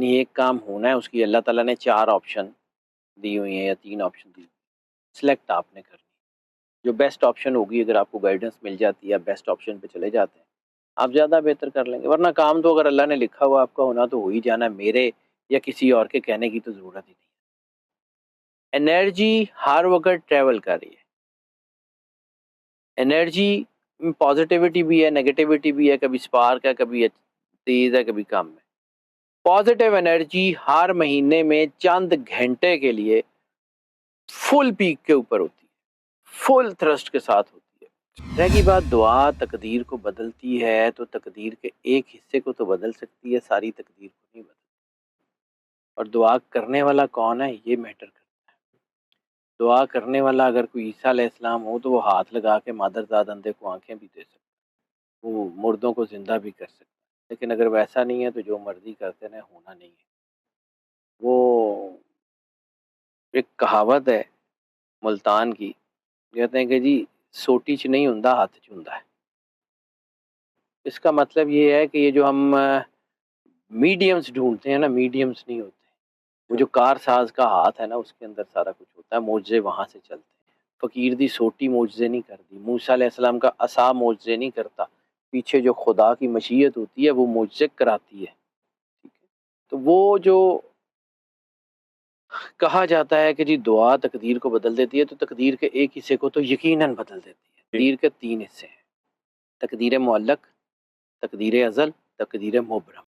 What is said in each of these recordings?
یعنی ایک کام ہونا ہے، اس کی اللہ تعالیٰ نے 4 آپشن دی ہوئی ہیں یا 3 آپشن دی ہوئی ہیں، سلیکٹ آپ نے کرنی ہے۔ جو بیسٹ آپشن ہوگی، اگر آپ کو گائیڈنس مل جاتی ہے، آپ بیسٹ آپشن پہ چلے جاتے ہیں، آپ زیادہ بہتر کر لیں گے۔ ورنہ کام تو اگر اللہ نے لکھا ہوا آپ کا ہونا تو ہو ہی جانا ہے، میرے یا کسی اور کے کہنے کی تو ضرورت ہی نہیں۔ انرجی ہر وقت ٹریول کر رہی ہے، انرجی پازیٹیوٹی بھی ہے، نیگیٹیوٹی بھی ہے، کبھی سپارک ہے، کبھی تیز ہے، کبھی کم ہے۔ پازیٹیو انرجی ہر مہینے میں چند گھنٹے کے لیے فل پیک کے اوپر ہوتی ہے، فل تھرسٹ کے ساتھ ہوتی ہے۔ رہ گئی بات دعا تقدیر کو بدلتی ہے، تو تقدیر کے ایک حصے کو تو بدل سکتی ہے، ساری تقدیر کو نہیں بدل سکتی۔ اور دعا کرنے والا کون ہے، یہ میٹر کرتا ہے۔ دعا کرنے والا اگر کوئی عیسیٰ علیہ السلام ہو تو وہ ہاتھ لگا کے مادرزاد اندھے کو آنکھیں بھی دے سکتا ہے، وہ مردوں کو زندہ بھی کر سکتا ہے۔ لیکن اگر ویسا نہیں ہے تو جو مرضی کرتے رہے، ہونا نہیں ہے۔ وہ ایک کہاوت ہے ملتان کی، کہتے ہیں کہ جی سوٹی چ نہیں ہوندا، ہاتھ چ ہوندا ہے۔ اس کا مطلب یہ ہے کہ یہ جو ہم میڈیمز ڈھونڈتے ہیں نا، میڈیمز نہیں ہوتے۔ وہ جو کار ساز کا ہاتھ ہے نا، اس کے اندر سارا کچھ ہوتا ہے، معجزے وہاں سے چلتے ہیں۔ فقیر دی سوٹی معجزے نہیں کرتی، موسیٰ علیہ السلام کا عصا معجزے نہیں کرتا، پیچھے جو خدا کی مشیت ہوتی ہے وہ معجزے کراتی ہے۔ ٹھیک ہے، تو وہ جو کہا جاتا ہے کہ جی دعا تقدیر کو بدل دیتی ہے، تو تقدیر کے ایک حصے کو تو یقیناً بدل دیتی ہے۔ تقدیر کے 3 حصے ہیں، تقدیر معلق، تقدیر ازل، تقدیر مبرم۔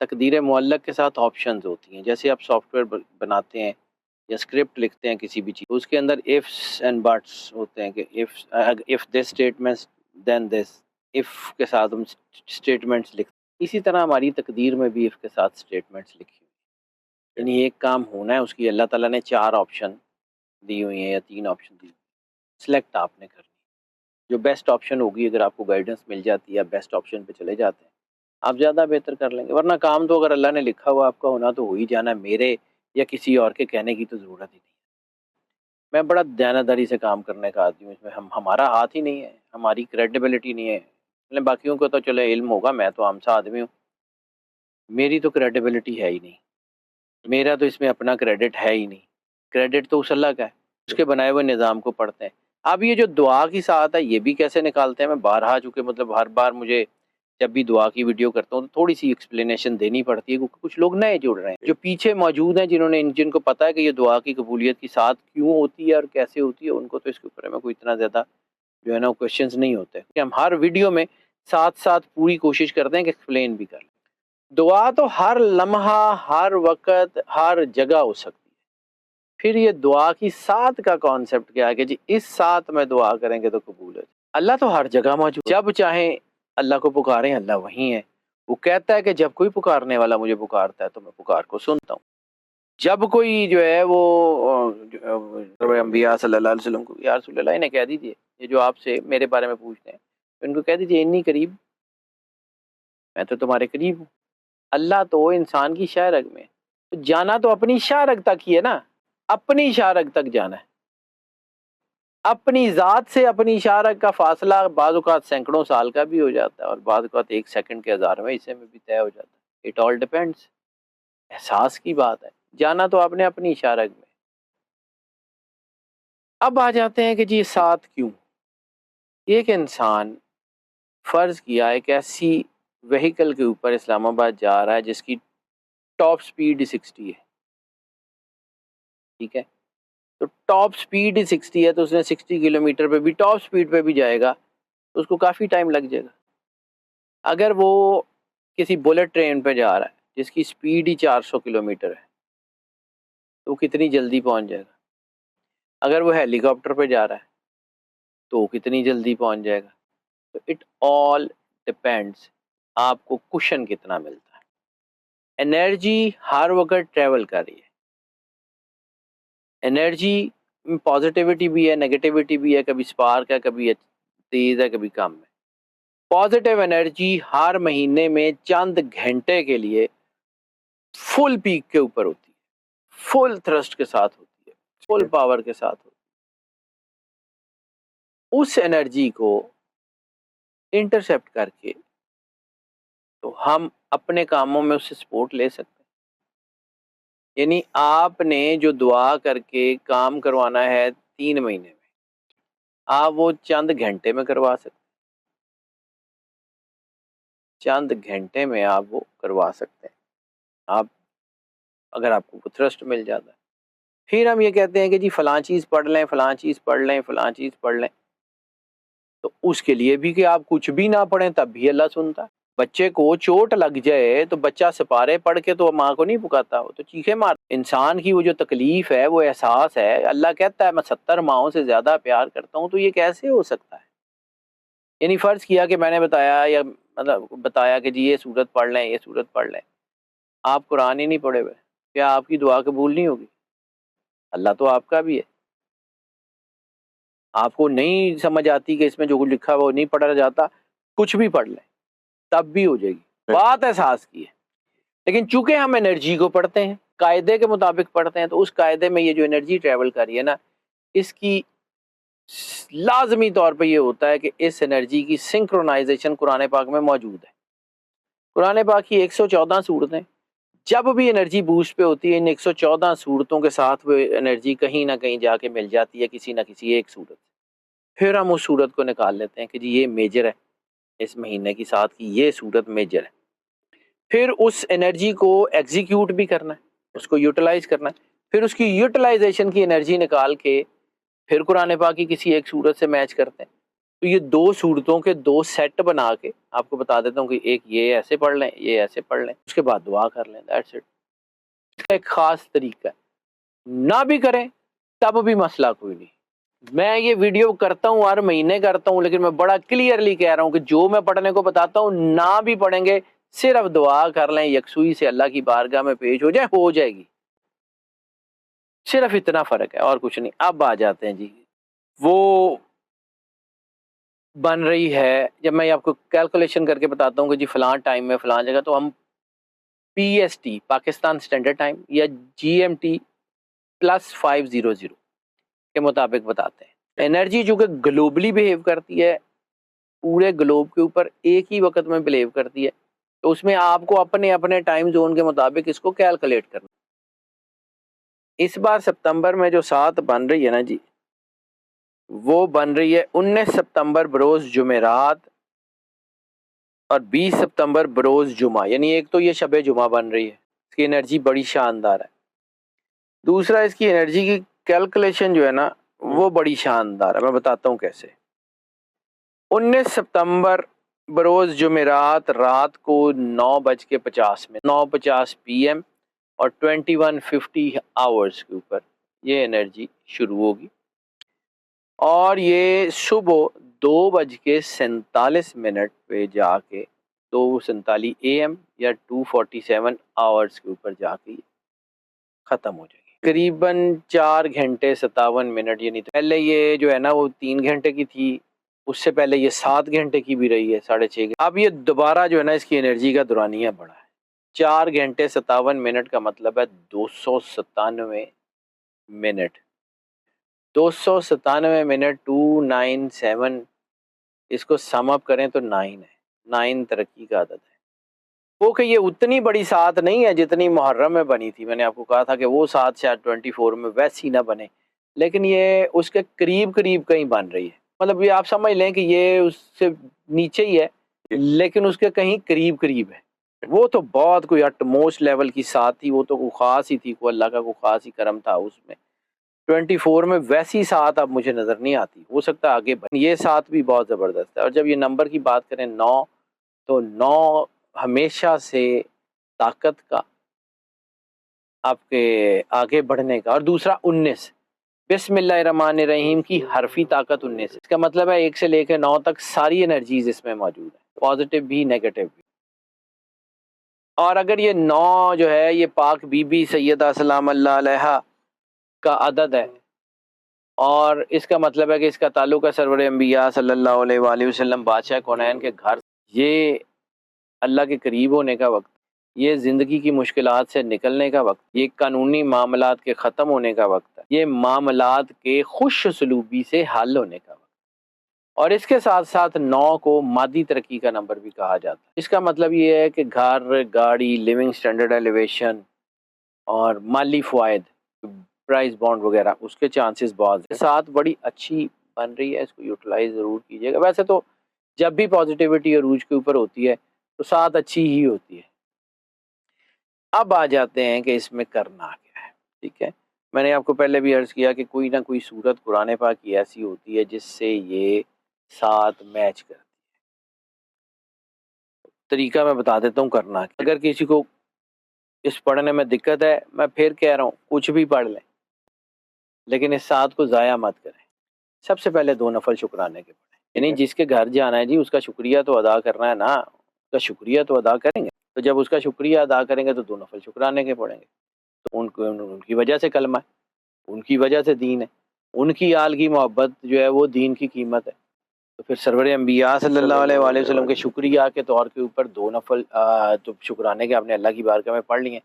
تقدیر معلق کے ساتھ آپشنز ہوتی ہیں، جیسے آپ سافٹ ویئر بناتے ہیں یا اسکرپٹ لکھتے ہیں کسی بھی چیز، اس کے اندر ifs اینڈ buts ہوتے ہیں کہ if this statements then this، if کے ساتھ ہم اسٹیٹمنٹس لکھتے ہیں۔ اسی طرح ہماری تقدیر میں بھی if کے ساتھ اسٹیٹمنٹس لکھی ہوئی ہیں۔ یعنی ایک کام ہونا ہے، اس کی اللہ تعالیٰ نے 4 آپشن دی ہوئی ہیں یا 3 آپشن دی ہوئی ہیں، سلیکٹ آپ نے کرنی ہے۔ جو بیسٹ آپشن ہوگی، اگر آپ کو گائیڈنس مل جاتی ہے، آپ بیسٹ آپشن پہ چلے جاتے ہیں، آپ زیادہ بہتر کر لیں گے۔ ورنہ کام تو اگر اللہ نے لکھا ہوا آپ کا ہونا تو ہو ہی جانا ہے، میرے یا کسی اور کے کہنے کی تو ضرورت ہی نہیں۔ میں بڑا دیانتداری سے کام کرنے کا آدمی ہوں، اس میں ہمارا ہاتھ ہی نہیں ہے، ہماری کریڈیبلٹی نہیں ہے۔ مطلب باقیوں کو تو چلے علم ہوگا، میں تو عام سا آدمی ہوں، میری تو کریڈیبلٹی ہے ہی نہیں، میرا تو اس میں اپنا کریڈٹ ہے ہی نہیں۔ کریڈٹ تو اس اللہ کا ہے، اس کے بنائے ہوئے نظام کو پڑھتے ہیں۔ اب یہ جو دعا کی ساتھ ہے، یہ بھی کیسے نکالتے ہیں، میں بارہا، چونکہ مطلب ہر بار مجھے جب بھی دعا کی ویڈیو کرتا ہوں تو تھوڑی سی ایکسپلینیشن دینی پڑتی ہے، کیونکہ کچھ لوگ نئے جڑ رہے ہیں جو پیچھے موجود ہیں، جن کو پتہ ہے کہ یہ دعا کی قبولیت کی ساتھ کیوں ہوتی ہے اور کیسے ہوتی ہے، ان کو تو اس کے اوپر میں کوئی اتنا زیادہ جو ہے نا کوشچنز نہیں ہوتے، کہ ہم ہر ویڈیو میں ساتھ ساتھ پوری کوشش کرتے ہیں کہ ایکسپلین بھی کر لیں۔ دعا تو ہر لمحہ، ہر وقت، ہر جگہ ہو سکتی ہے۔ پھر یہ دعا کی ساتھ کا کانسیپٹ کیا ہے کہ جی اس ساتھ میں دعا کریں گے تو قبول ہے۔ اللہ تو ہر جگہ موجود، جب چاہیں اللہ کو پکاریں، اللہ وہیں ہے۔ وہ کہتا ہے کہ جب کوئی پکارنے والا مجھے پکارتا ہے تو میں پکار کو سنتا ہوں۔ جب کوئی جو ہے وہ انبیاء صلی اللہ علیہ وسلم کو، یا رسول اللہ انہیں کہہ دیجئے، یہ جو آپ سے میرے بارے میں پوچھتے ہیں، ان کو کہہ دیجئے انی قریب، میں تو تمہارے قریب ہوں۔ اللہ تو انسان کی شاہ رگ میں، جانا تو اپنی شاہ رگ تک ہی ہے نا، اپنی شاہ رگ تک جانا ہے۔ اپنی ذات سے اپنی شاہ رگ کا فاصلہ بعض اوقات سینکڑوں سال کا بھی ہو جاتا ہے، اور بعض اوقات 1 سیکنڈ کے 1000ویں حصے میں بھی طے ہو جاتا ہے۔ اٹ آل ڈیپینڈس، احساس کی بات ہے۔ جانا تو آپ نے اپنی شاہ رگ میں۔ اب آ جاتے ہیں کہ جی ساتھ کیوں؟ ایک انسان فرض کیا ایک ایسی وہیکل کے اوپر اسلام آباد جا رہا ہے جس کی ٹاپ سپیڈ 60 ہے، ٹھیک ہے، تو ٹاپ سپیڈ 60 ہے، تو اس نے 60 کلومیٹر پہ بھی ٹاپ سپیڈ پہ بھی جائے گا تو اس کو کافی ٹائم لگ جائے گا۔ اگر وہ کسی بلٹ ٹرین پہ جا رہا ہے جس کی سپیڈ ہی 400 کلومیٹر ہے تو وہ کتنی جلدی پہنچ جائے گا۔ اگر وہ ہیلی کاپٹر پہ جا رہا ہے تو وہ کتنی جلدی پہنچ جائے گا۔ تو اٹ آل ڈپینڈس آپ کو کشن کتنا ملتا ہے۔ انرجی ہر وقت ٹریول کر رہی ہے، انرجی پازیٹیوٹی بھی ہے، نیگیٹیوٹی بھی ہے، کبھی سپارک ہے، کبھی تیز ہے، کبھی کم ہے۔ پازیٹیو انرجی ہر مہینے میں چند گھنٹے کے لیے فل پیک کے اوپر ہوتی ہے، فل تھرسٹ کے ساتھ ہوتی ہے، فل پاور کے ساتھ ہوتی ہے۔ اس انرجی کو انٹرسیپٹ کر کے تو ہم اپنے کاموں میں اس سے سپورٹ لے سکتے ہیں۔ یعنی آپ نے جو دعا کر کے کام کروانا ہے 3 مہینے میں، آپ وہ چند گھنٹے میں کروا سکتے، چند گھنٹے میں آپ وہ کروا سکتے ہیں، آپ اگر آپ کو تھرسٹ مل جاتا ہے۔ پھر ہم یہ کہتے ہیں کہ جی فلاں چیز پڑھ لیں، فلاں چیز پڑھ لیں، فلاں چیز پڑھ لیں، تو اس کے لیے بھی کہ آپ کچھ بھی نہ پڑھیں تب بھی اللہ سنتا ہے۔ بچے کو چوٹ لگ جائے تو بچہ سپارے پڑھ کے تو ماں کو نہیں پکاتا، وہ تو چیخے مار۔ انسان کی وہ جو تکلیف ہے، وہ احساس ہے، اللہ کہتا ہے میں 70 ماؤں سے زیادہ پیار کرتا ہوں، تو یہ کیسے ہو سکتا ہے؟ یعنی فرض کیا کہ میں نے بتایا، یا مطلب بتایا کہ جی یہ سورت پڑھ لیں، یہ سورت پڑھ لیں، آپ قرآن ہی نہیں پڑھے ہوئے، کیا آپ کی دعا قبول نہیں ہوگی؟ اللہ تو آپ کا بھی ہے، آپ کو نہیں سمجھ آتی کہ اس میں جو کچھ لکھا ہوا وہ نہیں پڑھا جاتا، کچھ بھی پڑھ لیں تب بھی ہو جائے گی، بات احساس کی ہے۔ لیکن چونکہ ہم انرجی کو پڑھتے ہیں، قاعدے کے مطابق پڑھتے ہیں، تو اس قاعدے میں یہ جو انرجی ٹریول کر رہی ہے نا، اس کی لازمی طور پہ یہ ہوتا ہے کہ اس انرجی کی سنکرونائزیشن قرآن پاک میں موجود ہے۔ قرآن پاک کی 114 صورتیں، جب بھی انرجی بوسٹ پہ ہوتی ہے، ان 114 صورتوں کے ساتھ وہ انرجی کہیں نہ کہیں جا کے مل جاتی ہے کسی نہ کسی ایک صورت۔ پھر ہم اس صورت کو نکال لیتے ہیں کہ جی یہ میجر ہے، اس مہینے کی ساتھ کی یہ صورت میجر ہے۔ پھر اس انرجی کو ایگزیکیوٹ بھی کرنا ہے، اس کو یوٹیلائز کرنا ہے، پھر اس کی یوٹیلائزیشن کی انرجی نکال کے پھر قرآن پاک کی کسی ایک صورت سے میچ کرتے ہیں۔ تو یہ 2 صورتوں کے 2 سیٹ بنا کے آپ کو بتا دیتا ہوں کہ ایک یہ ایسے پڑھ لیں، یہ ایسے پڑھ لیں، اس کے بعد دعا کر لیں، دیٹس اٹ۔ اس کا ایک خاص طریقہ ہے، نہ بھی کریں تب بھی مسئلہ کوئی نہیں۔ میں یہ ویڈیو کرتا ہوں، ہر مہینے کرتا ہوں، لیکن میں بڑا کلیئرلی کہہ رہا ہوں کہ جو میں پڑھنے کو بتاتا ہوں نہ بھی پڑھیں گے، صرف دعا کر لیں، یکسوئی سے اللہ کی بارگاہ میں پیش ہو جائے گی، صرف اتنا فرق ہے اور کچھ نہیں۔ اب آ جاتے ہیں جی، وہ بن رہی ہے، جب میں آپ کو کیلکولیشن کر کے بتاتا ہوں کہ جی فلاں ٹائم میں فلاں جگہ، تو ہم P S T Pakistan standard time یا جی ایم ٹی +500 کے مطابق بتاتے ہیں۔ انرجی چونکہ گلوبلی بیہیو کرتی ہے، پورے گلوب کے اوپر ایک ہی وقت میں بلیو کرتی ہے، تو اس میں آپ کو اپنے اپنے ٹائم زون کے مطابق اس کو کیلکولیٹ کرنا۔ اس بار سپتمبر میں جو 7 بن رہی ہے نا جی، وہ بن رہی ہے 19 ستمبر بروز جمعرات اور 20 ستمبر بروز جمعہ، یعنی ایک تو یہ شب جمعہ بن رہی ہے، اس کی انرجی بڑی شاندار ہے۔ دوسرا اس کی انرجی کی کیلکولیشن جو ہے نا وہ بڑی شاندار ہے، میں بتاتا ہوں کیسے۔ 19 ستمبر بروز جمعرات رات کو 9:50 9:50 PM اور 21:50 آورز کے اوپر یہ انرجی شروع ہوگی، اور یہ صبح 2:47 پہ جا کے 2:47 AM یا 2:47 آورز کے اوپر جا کے ختم ہو جائے گی، تقریباً 4 گھنٹے 57 منٹ۔ یعنی پہلے یہ جو ہے نا وہ 3 گھنٹے کی تھی، اس سے پہلے یہ 7 گھنٹے کی بھی رہی ہے، 6.5 گھنٹے۔ اب یہ دوبارہ جو ہے نا اس کی انرجی کا دورانیہ بڑھا ہے، 4 گھنٹے 57 منٹ کا مطلب ہے 297 منٹ، 297 منٹ 297، اس کو سم اپ کریں تو 9 ہے، 9 ترقی کا عدد ہے۔ وہ کہ یہ اتنی بڑی 7 نہیں ہے جتنی محرم میں بنی تھی، میں نے آپ کو کہا تھا کہ وہ 7 شاید 24 میں ویسی نہ بنے، لیکن یہ اس کے قریب قریب کہیں بن رہی ہے، مطلب یہ آپ سمجھ لیں کہ یہ اس سے نیچے ہی ہے لیکن اس کے کہیں قریب قریب ہے۔ وہ تو بہت کوئی اٹ موسٹ لیول کی 7 تھی، وہ تو کوئی خاص ہی تھی، کوئی اللہ کا کوئی خاص ہی کرم تھا اس میں۔ 24 میں ویسی 7 اب مجھے نظر نہیں آتی، ہو سکتا ہے آگے بڑھے۔ یہ 7 بھی بہت زبردست ہے، اور جب یہ نمبر کی بات کریں 9، تو 9 ہمیشہ سے طاقت کا، آپ کے آگے بڑھنے کا، اور دوسرا 19 بسم اللہ الرحمن الرحیم کی حرفی طاقت 19، اس کا مطلب ہے 1 سے لے کے 9 تک ساری انرجیز اس میں موجود ہیں، پازیٹیو بھی نیگیٹو بھی۔ اور اگر یہ 9 جو ہے یہ پاک بی بی سیدہ سلام اللہ علیہا کا عدد ہے، اور اس کا مطلب ہے کہ اس کا تعلق ہے سرور انبیاء صلی اللہ علیہ وآلہ وسلم بادشاہ کونین کے گھر، یہ اللہ کے قریب ہونے کا وقت، یہ زندگی کی مشکلات سے نکلنے کا وقت، یہ قانونی معاملات کے ختم ہونے کا وقت ہے، یہ معاملات کے خوش سلوبی سے حل ہونے کا وقت، اور اس کے ساتھ ساتھ 9 کو مادی ترقی کا نمبر بھی کہا جاتا ہے۔ اس کا مطلب یہ ہے کہ گھر، گاڑی، لیونگ سٹینڈرڈ ایلیویشن، اور مالی فوائد، پرائز بانڈ وغیرہ، اس کے چانسز بہت ساتھ بڑی اچھی بن رہی ہے، اس کو یوٹیلائز ضرور کیجیے گا۔ ویسے تو جب بھی پازیٹیوٹی عروج کے اوپر ہوتی ہے تو ساتھ اچھی ہی ہوتی ہے۔ اب آ جاتے ہیں کہ اس میں کرنا کیا ہے، ٹھیک ہے۔ میں نے آپ کو پہلے بھی عرض کیا کہ کوئی نہ کوئی صورت قرآن پاک کی ایسی ہوتی ہے جس سے یہ ساتھ میچ کرتی ہے۔ طریقہ میں بتا دیتا ہوں کرنا کیا۔ اگر کسی کو اس پڑھنے میں دقت ہے، میں پھر کہہ رہا ہوں کچھ بھی پڑھ لیں، لیکن اس ساتھ کو ضائع مت کریں۔ سب سے پہلے 2 نفل شکرانے کے پڑھیں، یعنی جس کے گھر جانا ہے جی اس کا شکریہ تو ادا کرنا ہے نا، اس کا شکریہ تو ادا کریں گے، تو جب اس کا شکریہ ادا کریں گے تو 2 نفل شکرانے کے پڑھیں گے، تو ان کی وجہ سے کلمہ ہے، ان کی وجہ سے دین ہے، ان کی آل کی محبت جو ہے وہ دین کی قیمت ہے۔ تو پھر سرور انبیاء صلی اللہ علیہ وآلہ وسلم کے شکریہ کے طور کے اوپر 2 نفل تو شکرانے کے آپ نے اللہ کی بارگاہ میں پڑھ لیے۔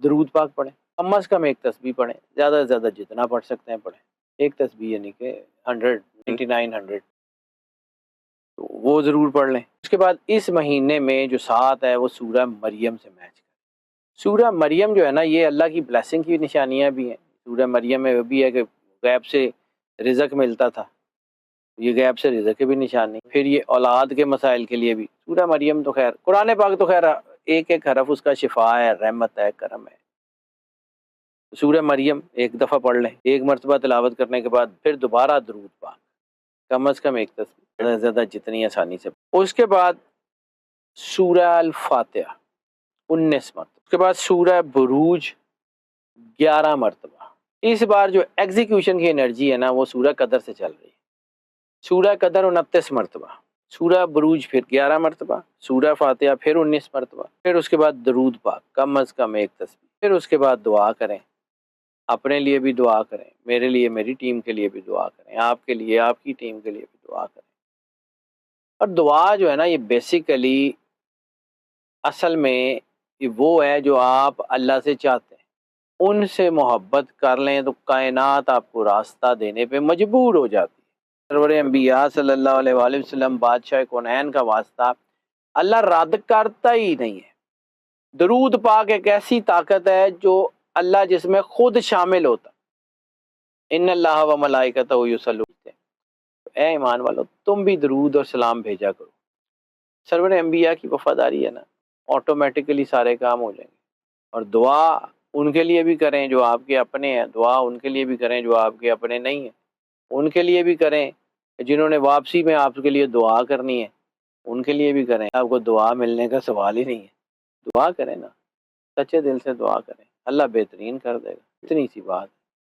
درود پاک پڑھیں، کم از کم ایک تسبیح پڑھیں، زیادہ سے زیادہ جتنا پڑھ سکتے ہیں پڑھیں، ایک تسبیح یعنی کہ 100 تو وہ ضرور پڑھ لیں۔ اس کے بعد اس مہینے میں جو ساتھ ہے وہ سورہ مریم سے میچ کریں۔ سورہ مریم جو ہے نا یہ اللہ کی بلیسنگ کی نشانیاں بھی ہیں۔ سورہ مریم میں وہ بھی ہے کہ غیب سے رزق ملتا تھا، یہ غیب سے رزق کی بھی نشانی۔ پھر یہ اولاد کے مسائل کے لیے بھی سورہ مریم تو خیر قرآن پاک تو خیر ایک ایک حرف اس کا شفا ہے، رحمت ہے، کرم ہے۔ سورہ مریم ایک دفعہ پڑھ لیں، ایک مرتبہ تلاوت کرنے کے بعد پھر دوبارہ درود پاک، کم از کم ایک تسبیح، زیادہ سے زیادہ جتنی آسانی سے۔ اس کے بعد سورہ الفاتحہ 19 مرتبہ، اس کے بعد سورہ بروج 11 مرتبہ۔ اس بار جو ایگزیکیوشن کی انرجی ہے نا وہ سورہ قدر سے چل رہی ہے۔ سورہ قدر 29 مرتبہ، سورہ بروج پھر 11 مرتبہ، سورہ فاتحہ پھر 19 مرتبہ، پھر اس کے بعد درود پاک کم از کم ایک تسبیح، پھر اس کے بعد دعا کریں، اپنے لیے بھی دعا کریں، میرے لیے، میری ٹیم کے لیے بھی دعا کریں، آپ کے لیے، آپ کی ٹیم کے لیے بھی دعا کریں۔ اور دعا جو ہے نا یہ بیسیکلی اصل میں یہ وہ ہے جو آپ اللہ سے چاہتے ہیں، ان سے محبت کر لیں تو کائنات آپ کو راستہ دینے پہ مجبور ہو جاتی ہے۔ سرور انبیاء صلی اللہ علیہ وآلہ وسلم بادشاہ کونین کا واسطہ اللہ رد کرتا ہی نہیں ہے۔ درود پاک ایک ایسی طاقت ہے جو اللہ جس میں خود شامل ہوتا، ان اللہ و ملائکتہ یصلون، اے ایمان والو تم بھی درود اور سلام بھیجا کرو۔ سرور انبیاء کی وفاداری ہے نا، آٹومیٹکلی سارے کام ہو جائیں گے۔ اور دعا ان کے لیے بھی کریں جو آپ کے اپنے ہیں، دعا ان کے لیے بھی کریں جو آپ کے اپنے نہیں ہیں، ان کے لیے بھی کریں جنہوں نے واپسی میں آپ کے لیے دعا کرنی ہے، ان کے لیے بھی کریں۔ آپ کو دعا ملنے کا سوال ہی نہیں ہے، دعا کریں نا، سچے دل سے دعا کریں، اللہ بہترین کر دے گا، اتنی سی بات۔